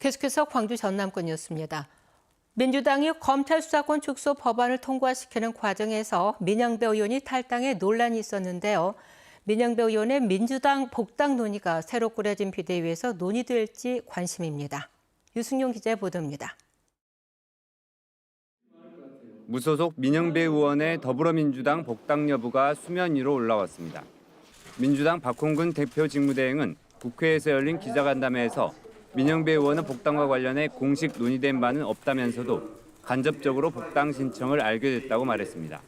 계속해서 광주 전남권이었습니다. 민주당이 검찰 수사권 축소 법안을 통과시키는 과정에서 민영배 의원이 탈당에 논란이 있었는데요. 민영배 의원의 민주당 복당 논의가 새로 꾸려진 비대위에서 논의될지 관심입니다. 유승용 기자의 보도입니다. 무소속 민영배 의원의 더불어민주당 복당 여부가 수면 위로 올라왔습니다. 민주당 박홍근 대표 직무대행은 국회에서 열린 기자간담회에서 민영배 의원은 복당과 관련해 공식 논의된 바는 없다면서도 간접적으로 복당 신청을 알게 됐다고 말했습니다.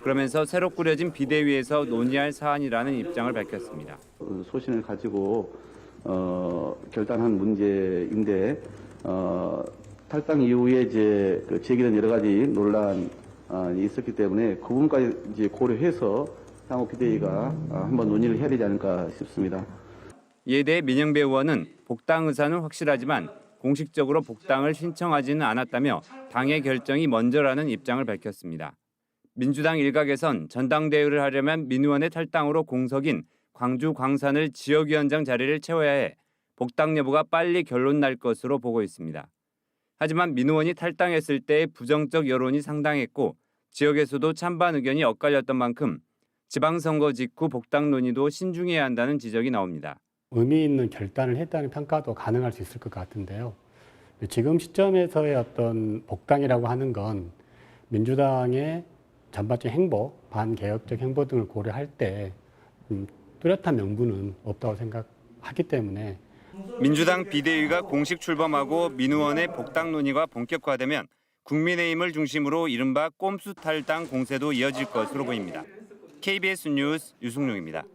그러면서 새로 꾸려진 비대위에서 논의할 사안이라는 입장을 밝혔습니다. 소신을 가지고 결단한 문제인데 탈당 이후에 이제 제기된 여러 가지 논란이 있었기 때문에 그 부분까지 이제 고려해서 향후 비대위가 한번 논의를 해야 되지 않을까 싶습니다. 이에 대해 민영배 의원은 복당 의사는 확실하지만 공식적으로 복당을 신청하지는 않았다며 당의 결정이 먼저라는 입장을 밝혔습니다. 민주당 일각에선 전당대회를 하려면 민 의원의 탈당으로 공석인 광주 광산을 지역위원장 자리를 채워야 해 복당 여부가 빨리 결론 날 것으로 보고 있습니다. 하지만 민 의원이 탈당했을 때의 부정적 여론이 상당했고 지역에서도 찬반 의견이 엇갈렸던 만큼 지방선거 직후 복당 논의도 신중해야 한다는 지적이 나옵니다. 의미 있는 결단을 했다는 평가도 가능할 수 있을 것 같은데요. 지금 시점에서의 어떤 복당이라고 하는 건 민주당의 전반적 행보, 반개혁적 행보 등을 고려할 때 뚜렷한 명분은 없다고 생각하기 때문에 민주당 비대위가 공식 출범하고 민 의원의 복당 논의가 본격화되면 국민의힘을 중심으로 이른바 꼼수 탈당 공세도 이어질 것으로 보입니다. KBS 뉴스 유승룡입니다.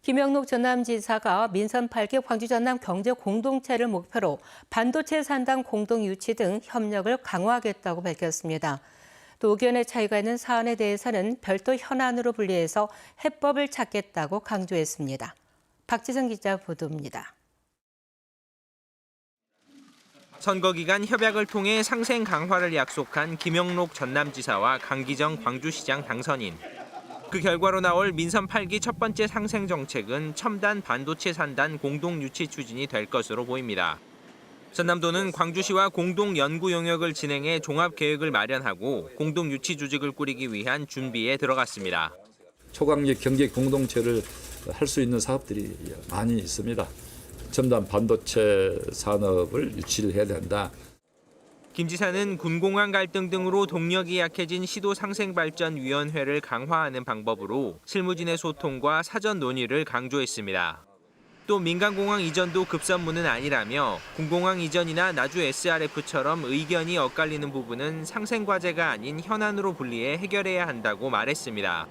김영록 전남지사가 민선 8기 광주 전남 경제 공동체를 목표로 반도체 산당 공동 유치 등 협력을 강화하겠다고 밝혔습니다. 또 의견의 차이가 있는 사안에 대해서는 별도 현안으로 분리해서 해법을 찾겠다고 강조했습니다. 박지성 기자 보도입니다. 선거 기간 협약을 통해 상생 강화를 약속한 김영록 전남지사와 강기정 광주시장 당선인. 그 결과로 나올 민선 8기 첫 번째 상생 정책은 첨단 반도체 산단 공동 유치 추진이 될 것으로 보입니다. 전남도는 광주시와 공동 연구 용역을 진행해 종합 계획을 마련하고 공동 유치 조직을 꾸리기 위한 준비에 들어갔습니다. 초강력 경제 공동체를 할 수 있는 사업들이 많이 있습니다. 첨단 반도체 산업을 유치를 해야 된다. 김 지사는 군공항 갈등 등으로 동력이 약해진 시도상생발전위원회를 강화하는 방법으로 실무진의 소통과 사전 논의를 강조했습니다. 또 민간공항 이전도 급선무는 아니라며 군공항 이전이나 나주 SRF처럼 의견이 엇갈리는 부분은 상생과제가 아닌 현안으로 분리해 해결해야 한다고 말했습니다.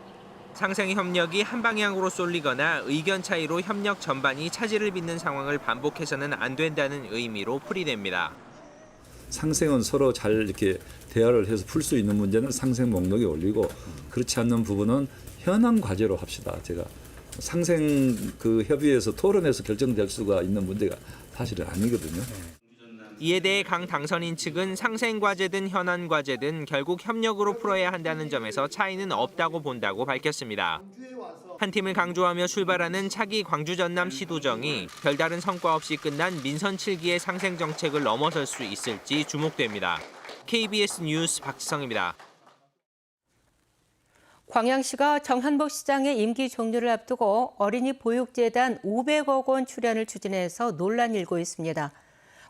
상생 협력이 한 방향으로 쏠리거나 의견 차이로 협력 전반이 차질을 빚는 상황을 반복해서는 안 된다는 의미로 풀이됩니다. 상생은 서로 잘 이렇게 대화를 해서 풀 수 있는 문제는 상생 목록에 올리고 그렇지 않는 부분은 현안 과제로 합시다. 제가 상생 그 협의에서 토론해서 결정될 수가 있는 문제가 사실은 아니거든요. 이에 대해 강 당선인 측은 상생 과제든 현안 과제든 결국 협력으로 풀어야 한다는 점에서 차이는 없다고 본다고 밝혔습니다. 한 팀을 강조하며 출발하는 차기 광주 전남 시도정이 별다른 성과 없이 끝난 민선 7기의 상생 정책을 넘어설 수 있을지 주목됩니다. KBS 뉴스 박지성입니다. 광양시가 정현복 시장의 임기 종료를 앞두고 어린이 보육재단 500억 원 출연을 추진해서 논란이 일고 있습니다.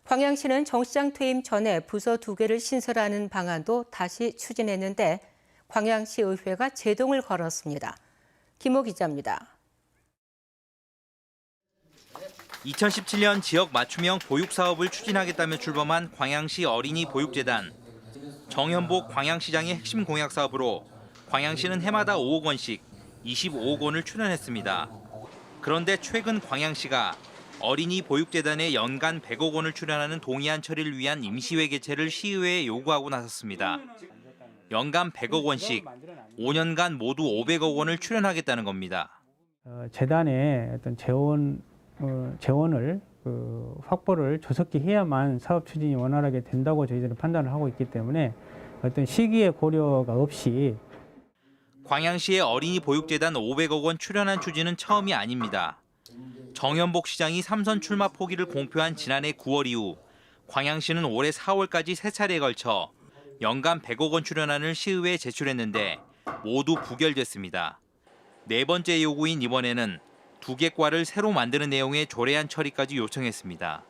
광양시는 정 시장 퇴임 전에 부서 2개를 신설하는 방안도 다시 추진했는데 광양시 의회가 제동을 걸었습니다. 김호 기자입니다. 2017년 지역 맞춤형 보육 사업을 추진하겠다며 출범한 광양시 어린이 보육재단. 정현복 광양시장의 핵심 공약 사업으로 광양시는 해마다 5억 원씩 25억 원을 출연했습니다. 그런데 최근 광양시가 어린이 보육재단에 연간 100억 원을 출연하는 동의안 처리를 위한 임시회 개최를 시의회에 요구하고 나섰습니다. 연간 100억 원씩 5년간 모두 500억 원을 출연하겠다는 겁니다. 재단의 어떤 재원을 확보를 조속히 해야만 사업 추진이 원활하게 된다고 저희들은 판단을 하고 있기 때문에 어떤 시기의 고려가 없이 광양시의 어린이 보육재단 500억 원 출연한 추진은 처음이 아닙니다. 정연복 시장이 3선 출마 포기를 공표한 지난해 9월 이후 광양시는 올해 4월까지 3차례에 걸쳐 연간 100억 원 출연안을 시의회에 제출했는데 모두 부결됐습니다. 네 번째 요구인 이번에는 2개 과를 새로 만드는 내용의 조례안 처리까지 요청했습니다.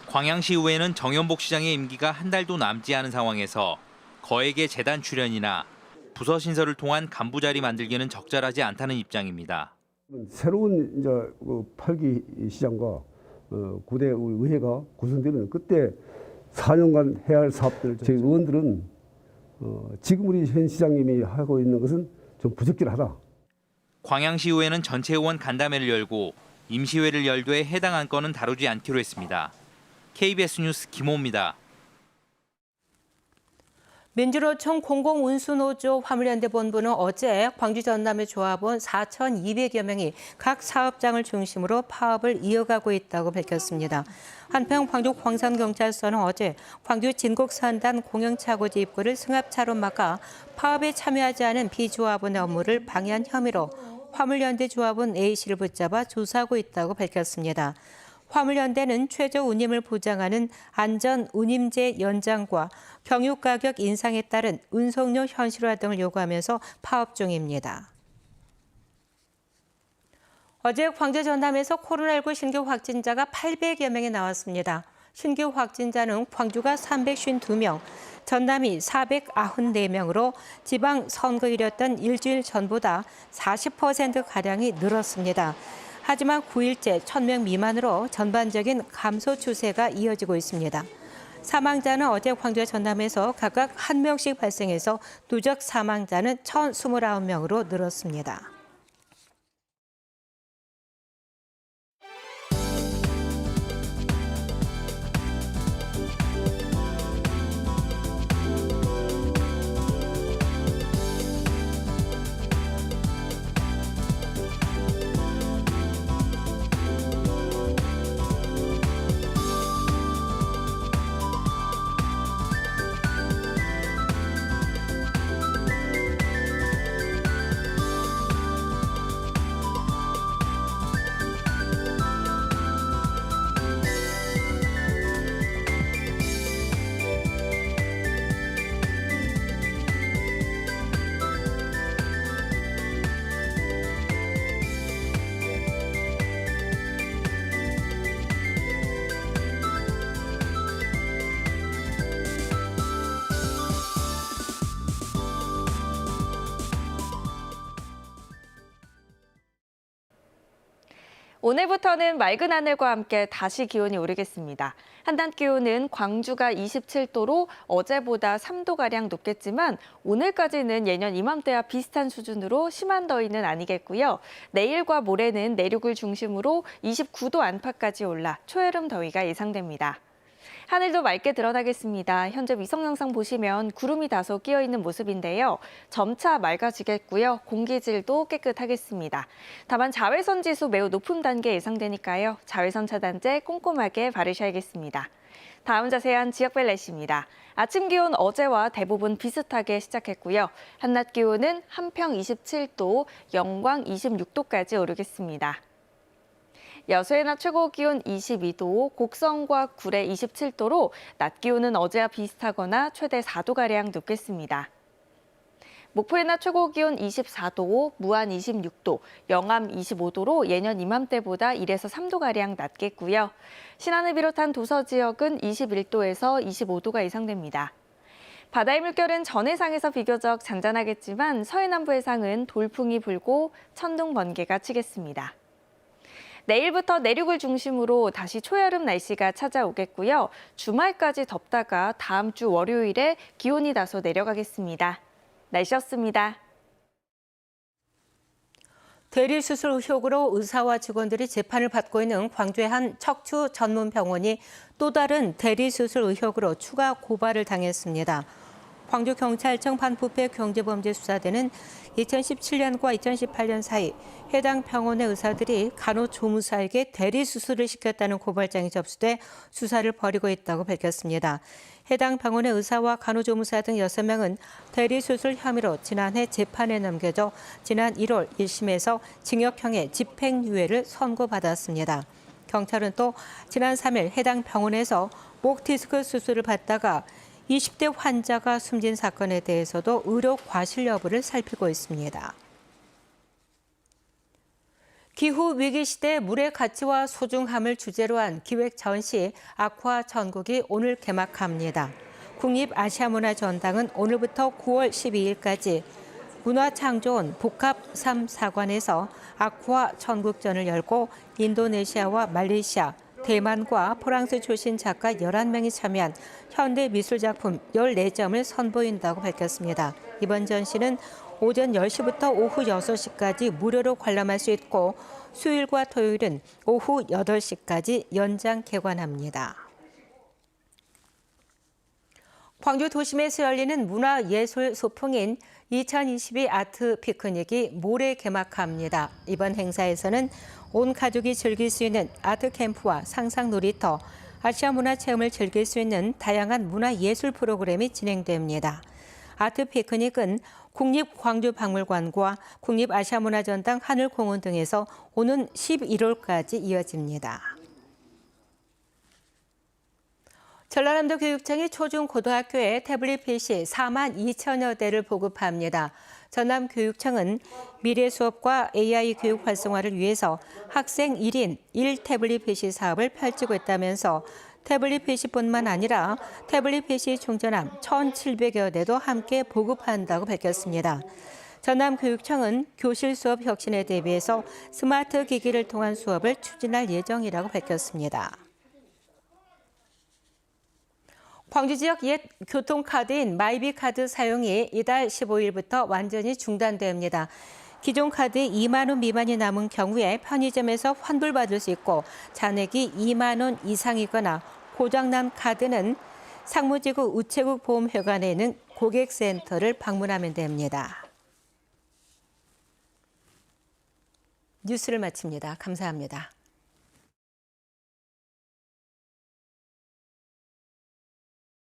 광양시의회는 정연복 시장의 임기가 한 달도 남지 않은 상황에서 거액의 재단 출연이나 부서 신설을 통한 간부 자리 만들기는 적절하지 않다는 입장입니다. 새로운 이제 8기 시장과 9대 의회가 구성되면 그때 4년간 해야 할 사업들 저희 의원들은 지금 우리 현 시장님이 하고 있는 것은 좀 부적절하다. 광양시의회는 전체 의원 간담회를 열고 임시회를 열되 해당 안건은 다루지 않기로 했습니다. KBS 뉴스 김호입니다. 민주노총 공공운수노조 화물연대 본부는 어제 광주 전남의 조합원 4,200여 명이 각 사업장을 중심으로 파업을 이어가고 있다고 밝혔습니다. 한편 광주 광산경찰서는 어제 광주 진곡산단 공영차고지 입구를 승합차로 막아 파업에 참여하지 않은 비조합원의 업무를 방해한 혐의로 화물연대 조합원 A씨를 붙잡아 조사하고 있다고 밝혔습니다. 화물연대는 최저 운임을 보장하는 안전운임제 연장과 경유가격 인상에 따른 운송료 현실화 등을 요구하면서 파업 중입니다. 어제 광주 전남에서 코로나19 신규 확진자가 800여 명이 나왔습니다. 신규 확진자는 광주가 352명, 전남이 494명으로 지방선거일이었던 일주일 전보다 40%가량이 늘었습니다. 하지만 9일째 1,000명 미만으로 전반적인 감소 추세가 이어지고 있습니다. 사망자는 어제 광주와 전남에서 각각 1명씩 발생해서 누적 사망자는 1,029명으로 늘었습니다. 오늘부터는 맑은 하늘과 함께 다시 기온이 오르겠습니다. 한낮 기온은 광주가 27도로 어제보다 3도가량 높겠지만 오늘까지는 예년 이맘때와 비슷한 수준으로 심한 더위는 아니겠고요. 내일과 모레는 내륙을 중심으로 29도 안팎까지 올라 초여름 더위가 예상됩니다. 하늘도 맑게 드러나겠습니다. 현재 위성 영상 보시면 구름이 다소 끼어 있는 모습인데요. 점차 맑아지겠고요. 공기질도 깨끗하겠습니다. 다만 자외선 지수 매우 높은 단계 예상되니까요. 자외선 차단제 꼼꼼하게 바르셔야겠습니다. 다음 자세한 지역별 날씨입니다. 아침 기온 어제와 대부분 비슷하게 시작했고요. 한낮 기온은 한평 27도, 영광 26도까지 오르겠습니다. 여수의 낮 최고 기온 22도, 곡성과 구례 27도로 낮 기온은 어제와 비슷하거나 최대 4도가량 높겠습니다. 목포의 낮 최고 기온 24도, 무안 26도, 영암 25도로 예년 이맘때보다 1에서 3도가량 낮겠고요. 신안을 비롯한 도서 지역은 21도에서 25도가 예상됩니다. 바다의 물결은 전 해상에서 비교적 잔잔하겠지만 서해남부 해상은 돌풍이 불고 천둥 번개가 치겠습니다. 내일부터 내륙을 중심으로 다시 초여름 날씨가 찾아오겠고요. 주말까지 덥다가 다음 주 월요일에 기온이 다소 내려가겠습니다. 날씨였습니다. 대리수술 의혹으로 의사와 직원들이 재판을 받고 있는 광주의 한 척추 전문 병원이 또 다른 대리수술 의혹으로 추가 고발을 당했습니다. 광주경찰청 반부패 경제범죄수사대는 2017년과 2018년 사이 해당 병원의 의사들이 간호조무사에게 대리수술을 시켰다는 고발장이 접수돼 수사를 벌이고 있다고 밝혔습니다. 해당 병원의 의사와 간호조무사 등 6명은 대리수술 혐의로 지난해 재판에 넘겨져 지난 1월 1심에서 징역형의 집행유예를 선고받았습니다. 경찰은 또 지난 3일 해당 병원에서 목 디스크 수술을 받다가 20대 환자가 숨진 사건에 대해서도 의료 과실 여부를 살피고 있습니다. 기후 위기 시대 물의 가치와 소중함을 주제로 한 기획 전시 아쿠아 전국이 오늘 개막합니다. 국립아시아문화전당은 오늘부터 9월 12일까지 문화창조원 복합 3사관에서 아쿠아 전국전을 열고 인도네시아와 말레이시아, 대만과 프랑스 출신 작가 11명이 참여한 현대 미술작품 14점을 선보인다고 밝혔습니다. 이번 전시는 오전 10시부터 오후 6시까지 무료로 관람할 수 있고 수요일과 토요일은 오후 8시까지 연장 개관합니다. 광주 도심에서 열리는 문화예술 소풍인 2022 아트 피크닉이 모레 개막합니다. 이번 행사에서는 온 가족이 즐길 수 있는 아트 캠프와 상상 놀이터, 아시아 문화 체험을 즐길 수 있는 다양한 문화예술 프로그램이 진행됩니다. 아트 피크닉은 국립광주박물관과 국립아시아문화전당 하늘공원 등에서 오는 11월까지 이어집니다. 전라남도 교육청이 초중고등학교에 태블릿 PC 4만 2천여 대를 보급합니다. 전남교육청은 미래 수업과 AI 교육 활성화를 위해서 학생 1인 1태블릿 PC 사업을 펼치고 있다면서 태블릿 PC뿐만 아니라 태블릿 PC 충전함 1,700여 대도 함께 보급한다고 밝혔습니다. 전남교육청은 교실 수업 혁신에 대비해서 스마트 기기를 통한 수업을 추진할 예정이라고 밝혔습니다. 광주 지역 옛 교통카드인 마이비카드 사용이 이달 15일부터 완전히 중단됩니다. 기존 카드에 2만 원 미만이 남은 경우에 편의점에서 환불받을 수 있고 잔액이 2만 원 이상이거나 고장난 카드는 상무지구 우체국 보험회관에 있는 고객센터를 방문하면 됩니다. 뉴스를 마칩니다. 감사합니다.